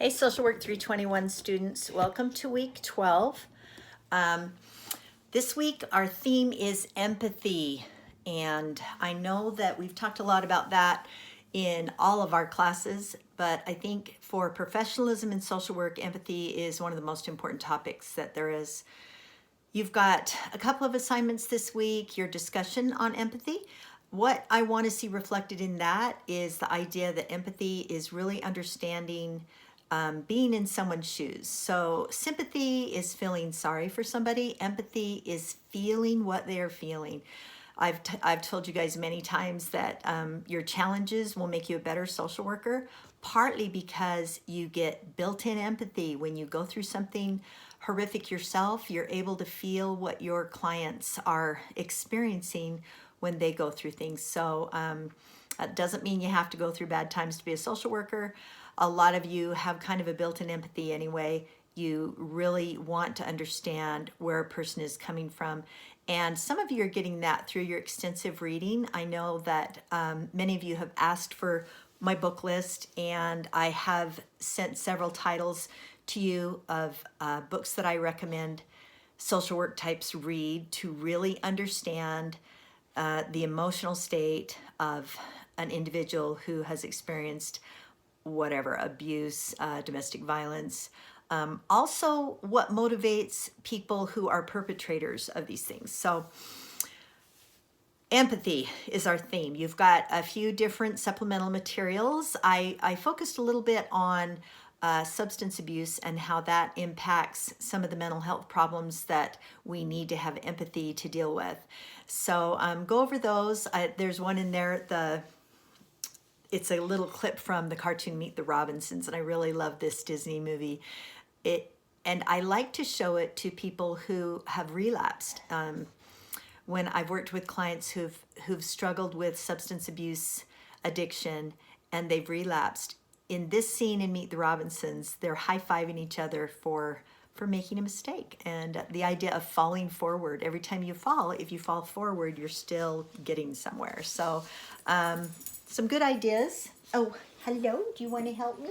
Hey, Social Work 321 students, welcome to week 12. This week, our theme is empathy. And I know that we've talked a lot about that in all of our classes, but I think for professionalism in social work, empathy is one of the most important topics that there is. You've got a couple of assignments this week, your discussion on empathy. What I want to see reflected in that is the idea that empathy is really understanding being in someone's shoes. So sympathy is feeling sorry for somebody. Empathy is feeling what they're feeling. I've told you guys many times that your challenges will make you a better social worker, partly because you get built-in empathy. When you go through something horrific yourself, you're able to feel what your clients are experiencing when they go through things. So that doesn't mean you have to go through bad times to be a social worker. A lot of you have kind of a built-in empathy anyway. You really want to understand where a person is coming from. And some of you are getting that through your extensive reading. I know that many of you have asked for my book list, and I have sent several titles to you of books that I recommend social work types read to really understand the emotional state of an individual who has experienced whatever, abuse, domestic violence. Also, what motivates people who are perpetrators of these things. So empathy is our theme. You've got a few different supplemental materials. I focused a little bit on substance abuse and how that impacts some of the mental health problems that we need to have empathy to deal with. So go over those. There's one in there, it's a little clip from the cartoon Meet the Robinsons, and I really love this Disney movie. And I like to show it to people who have relapsed. When I've worked with clients who've struggled with substance abuse addiction and they've relapsed, in this scene in Meet the Robinsons, they're high-fiving each other for making a mistake. And the idea of falling forward. Every time you fall, if you fall forward, you're still getting somewhere. So some good ideas. Oh, hello, do you want to help me?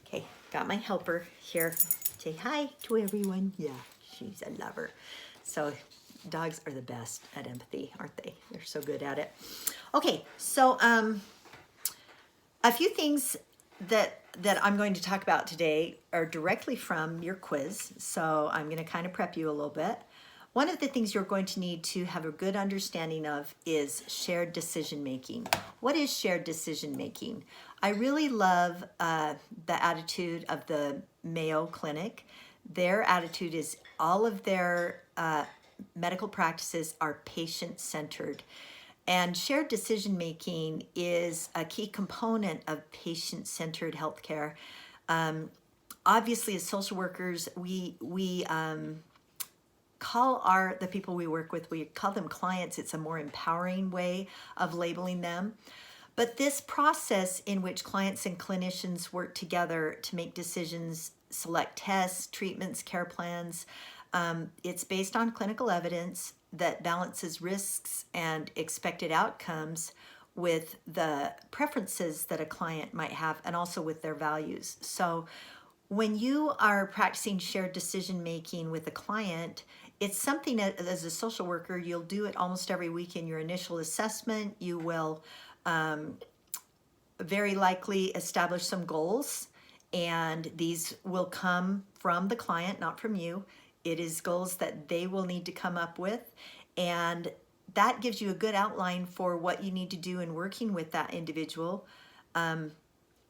Okay, got my helper here. Say hi to everyone. Yeah, she's a lover. So dogs are the best at empathy, aren't they? They're so good at it. Okay, so a few things that I'm going to talk about today are directly from your quiz. So I'm going to kind of prep you a little bit. One of the things you're going to need to have a good understanding of is shared decision making. What is shared decision making? I really love the attitude of the Mayo Clinic. Their attitude is all of their medical practices are patient-centered. And shared decision making is a key component of patient-centered healthcare. Obviously, as social workers, we call the people we work with, we call them clients. It's a more empowering way of labeling them. But this process in which clients and clinicians work together to make decisions, select tests, treatments, care plans, it's based on clinical evidence that balances risks and expected outcomes with the preferences that a client might have and also with their values. So when you are practicing shared decision making with a client, it's something that as a social worker, you'll do it almost every week in your initial assessment. You will very likely establish some goals, and these will come from the client, not from you. It is goals that they will need to come up with, and that gives you a good outline for what you need to do in working with that individual.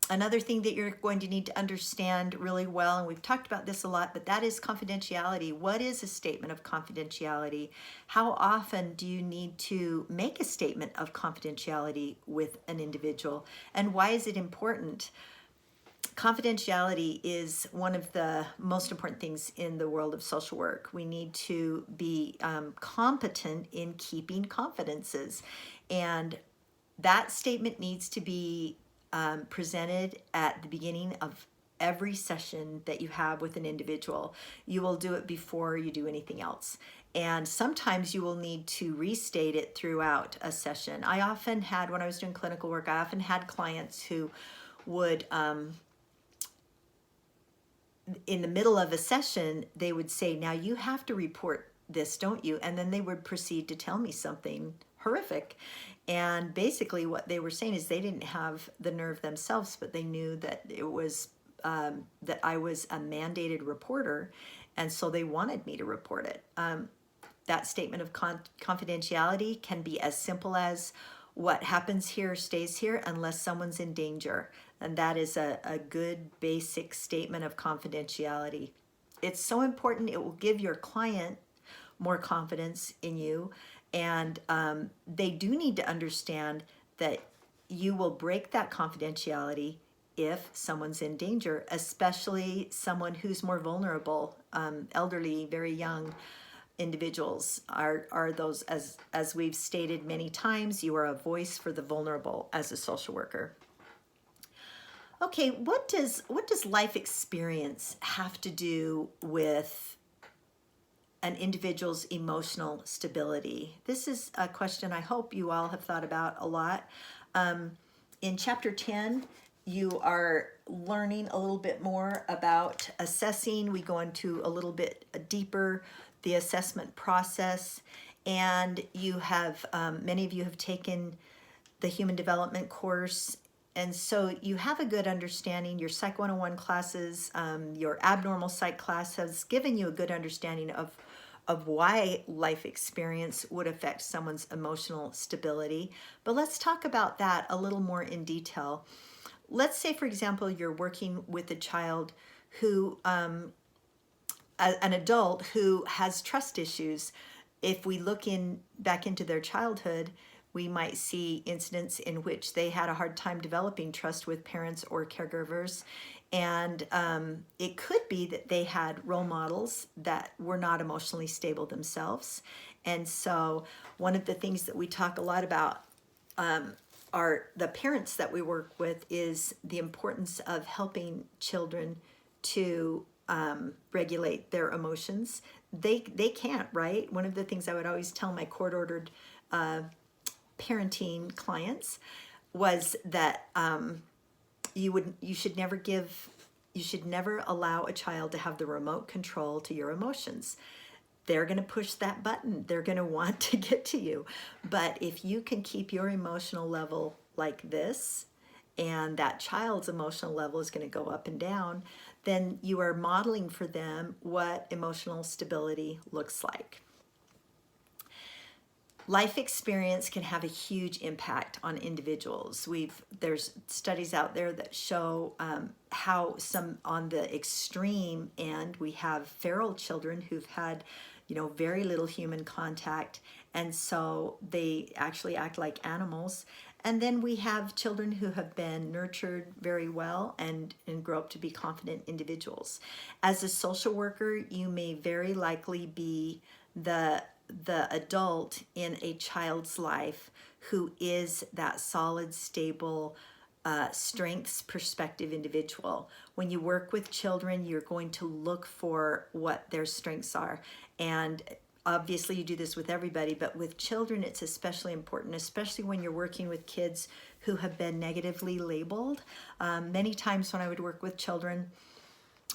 Another thing that you're going to need to understand really well, and we've talked about this a lot, but that is confidentiality. What is a statement of confidentiality? How often do you need to make a statement of confidentiality with an individual? And why is it important? Confidentiality is one of the most important things in the world of social work. We need to be competent in keeping confidences. And that statement needs to be presented at the beginning of every session that you have with an individual. You will do it before you do anything else. And sometimes you will need to restate it throughout a session. I often had, when I was doing clinical work, I often had clients who would in the middle of a session, they would say, now you have to report this, don't you? And then they would proceed to tell me something horrific. And basically what they were saying is they didn't have the nerve themselves, but they knew that it was that I was a mandated reporter, and so they wanted me to report it. That statement of confidentiality can be as simple as what happens here stays here unless someone's in danger. And that is a good basic statement of confidentiality. It's so important. It will give your client more confidence in you. And they do need to understand that you will break that confidentiality if someone's in danger, especially someone who's more vulnerable, elderly, very young individuals are those, as we've stated many times, you are a voice for the vulnerable as a social worker. Okay, what does life experience have to do with an individual's emotional stability? This is a question I hope you all have thought about a lot. In chapter 10, you are learning a little bit more about assessing. We go into a little bit deeper the assessment process, and you have, many of you have taken the human development course, and so you have a good understanding. Your Psych 101 classes, your abnormal psych class has given you a good understanding of why life experience would affect someone's emotional stability. But let's talk about that a little more in detail. Let's say, for example, you're working with a child who, an adult who has trust issues. If we look back into their childhood, we might see incidents in which they had a hard time developing trust with parents or caregivers. And it could be that they had role models that were not emotionally stable themselves. And so one of the things that we talk a lot about are the parents that we work with is the importance of helping children to regulate their emotions. They can't, right? One of the things I would always tell my court-ordered parenting clients was that you should never allow a child to have the remote control to your emotions. They're going to push that button. They're going to want to get to you. But if you can keep your emotional level like this, and that child's emotional level is going to go up and down, then you are modeling for them what emotional stability looks like. Life experience can have a huge impact on individuals. There's studies out there that show how some on the extreme end, we have feral children who've had, very little human contact, and so they actually act like animals. And then we have children who have been nurtured very well and grow up to be confident individuals. As a social worker, you may very likely be the adult in a child's life who is that solid, stable, strengths perspective individual. When you work with children, you're going to look for what their strengths are. And obviously you do this with everybody, but with children it's especially important, especially when you're working with kids who have been negatively labeled. Many times when I would work with children,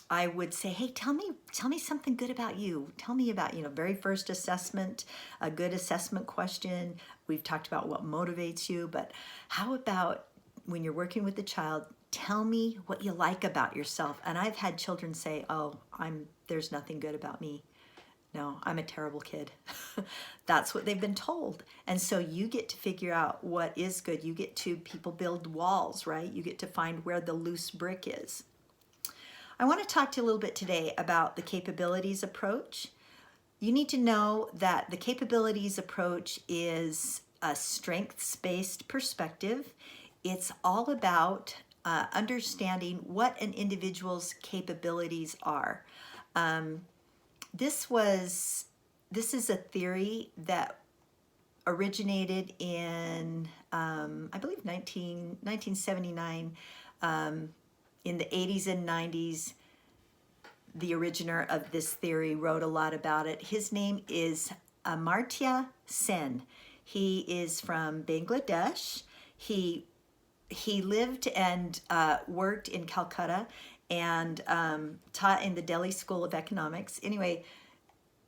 I would say, hey, tell me something good about you. Tell me about, very first assessment, a good assessment question. We've talked about what motivates you, but how about when you're working with the child, tell me what you like about yourself. And I've had children say, oh, there's nothing good about me. No, I'm a terrible kid. That's what they've been told. And so you get to figure out what is good. People build walls, right? You get to find where the loose brick is. I want to talk to you a little bit today about the capabilities approach. You need to know that the capabilities approach is a strengths-based perspective. It's all about understanding what an individual's capabilities are. This is a theory that originated in, I believe, 1979. In the 80s and 90s, the originator of this theory wrote a lot about it. His name is Amartya Sen. He is from Bangladesh. He he lived and worked in Calcutta and taught in the Delhi School of Economics. Anyway,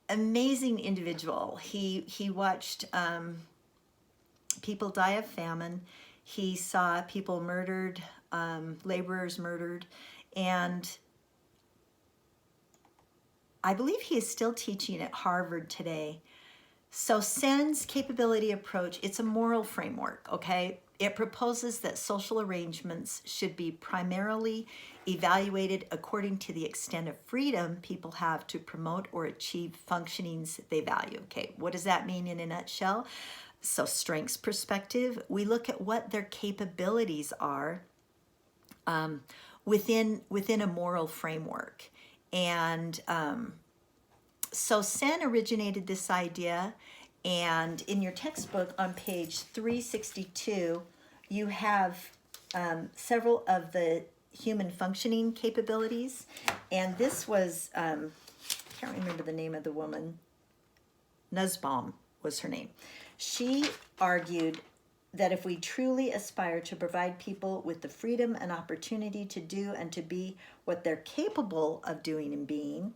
amazing individual. He watched people die of famine. He saw people murdered, laborers murdered, and I believe he is still teaching at Harvard today. So Sen's capability approach, it's a moral framework, okay? It proposes that social arrangements should be primarily evaluated according to the extent of freedom people have to promote or achieve functionings they value. Okay, what does that mean in a nutshell? So strengths perspective, we look at what their capabilities are within a moral framework. And so Sen originated this idea, and in your textbook on page 362, you have several of the human functioning capabilities. And this was, I can't remember the name of the woman, Nussbaum was her name. She argued that if we truly aspire to provide people with the freedom and opportunity to do and to be what they're capable of doing and being,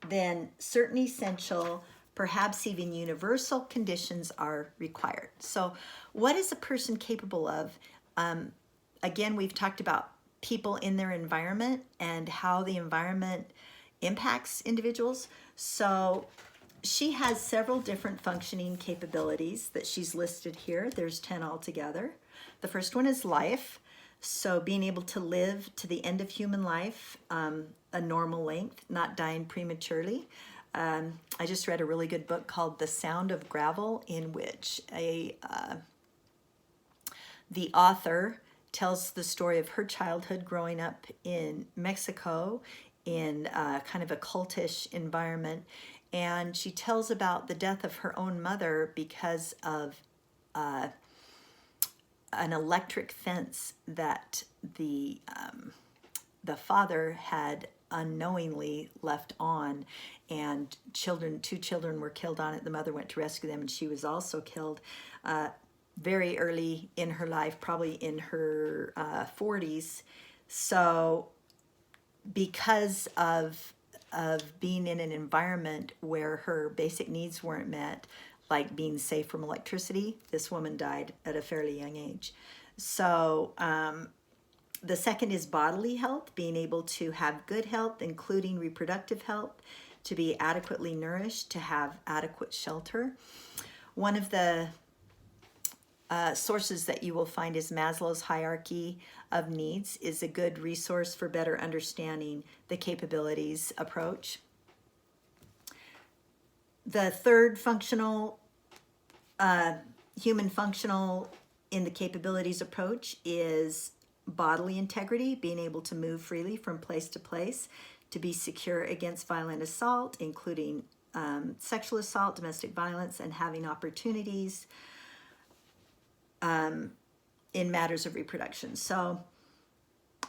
then certain essential, perhaps even universal conditions are required. So what is a person capable of? Again, we've talked about people in their environment and how the environment impacts individuals. So she has several different functioning capabilities that she's listed here. There's 10 altogether. The first one is life. So being able to live to the end of human life, a normal length, not dying prematurely. I just read a really good book called The Sound of Gravel, in which the author tells the story of her childhood growing up in Mexico in kind of a cultish environment. And she tells about the death of her own mother because of an electric fence that the father had unknowingly left on, and two children were killed on it. The mother went to rescue them, and she was also killed very early in her life, probably in her 40s. So because of being in an environment where her basic needs weren't met, like being safe from electricity, this woman died at a fairly young age. So the second is bodily health, being able to have good health, including reproductive health, to be adequately nourished, to have adequate shelter. One of the sources that you will find is Maslow's hierarchy of needs is a good resource for better understanding the capabilities approach. The third functional, human functional in the capabilities approach is bodily integrity, being able to move freely from place to place, to be secure against violent assault, including sexual assault, domestic violence, and having opportunities in matters of reproduction. So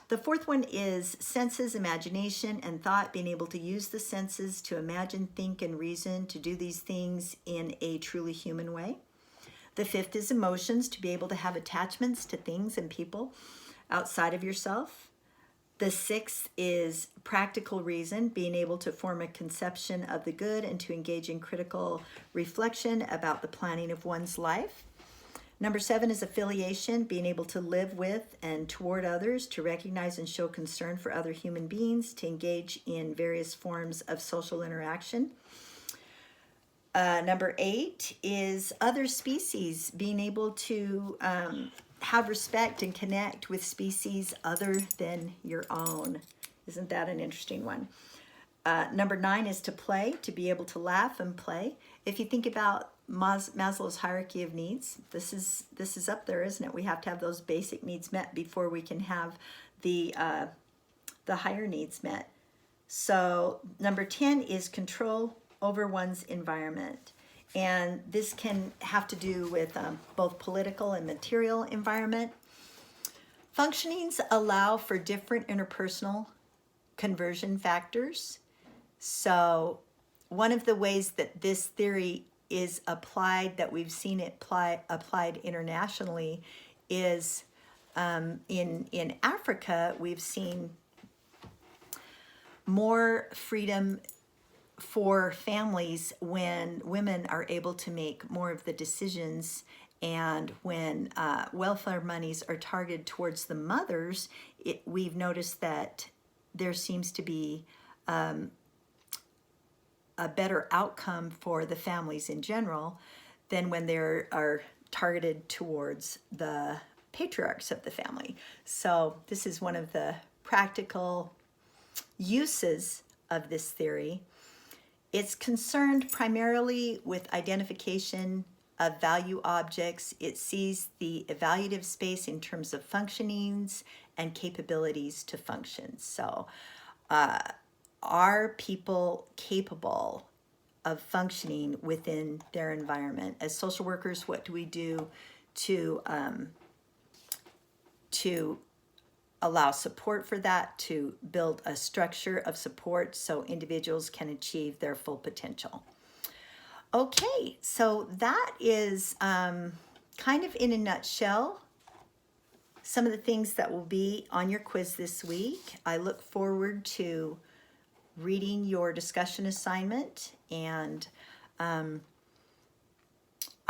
the fourth one is senses, imagination, and thought, being able to use the senses to imagine, think, and reason, to do these things in a truly human way. The fifth is emotions, to be able to have attachments to things and people outside of yourself. The sixth is practical reason, being able to form a conception of the good and to engage in critical reflection about the planning of one's life. Number 7 is affiliation, being able to live with and toward others, to recognize and show concern for other human beings, to engage in various forms of social interaction. Number 8 is other species, being able to have respect and connect with species other than your own. Isn't that an interesting one? Number 9 is to play, to be able to laugh and play. If you think about Maslow's hierarchy of needs, this is up there, isn't it? We have to have those basic needs met before we can have the higher needs met. So number 10 is control over one's environment. And this can have to do with both political and material environment. Functionings allow for different interpersonal conversion factors. So one of the ways that this theory is applied, that we've seen it applied internationally, is In Africa, we've seen more freedom for families when women are able to make more of the decisions, and when welfare monies are targeted towards the mothers, we've noticed that there seems to be a better outcome for the families in general than when they are targeted towards the patriarchs of the family. So this is one of the practical uses of this theory. It's concerned primarily with identification of value objects. It sees the evaluative space in terms of functionings and capabilities to function. So are people capable of functioning within their environment? As social workers, what do we do to allow support for that, to build a structure of support so individuals can achieve their full potential? Okay, so that is kind of in a nutshell some of the things that will be on your quiz this week. I look forward to reading your discussion assignment, and I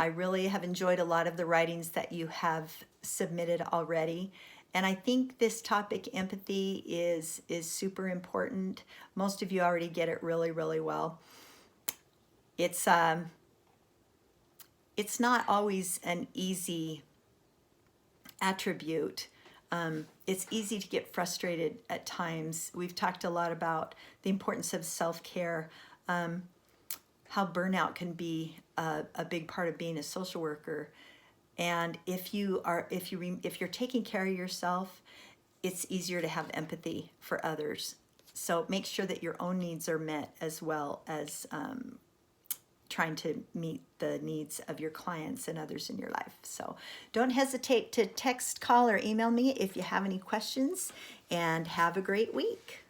really have enjoyed a lot of the writings that you have submitted already. And I think this topic, empathy, is super important. Most of you already get it really, really well. It's not always an easy attribute. It's easy to get frustrated at times. We've talked a lot about the importance of self-care, how burnout can be a big part of being a social worker. And if you're taking care of yourself, it's easier to have empathy for others. So make sure that your own needs are met, as well as trying to meet the needs of your clients and others in your life. So don't hesitate to text, call, or email me if you have any questions, and have a great week.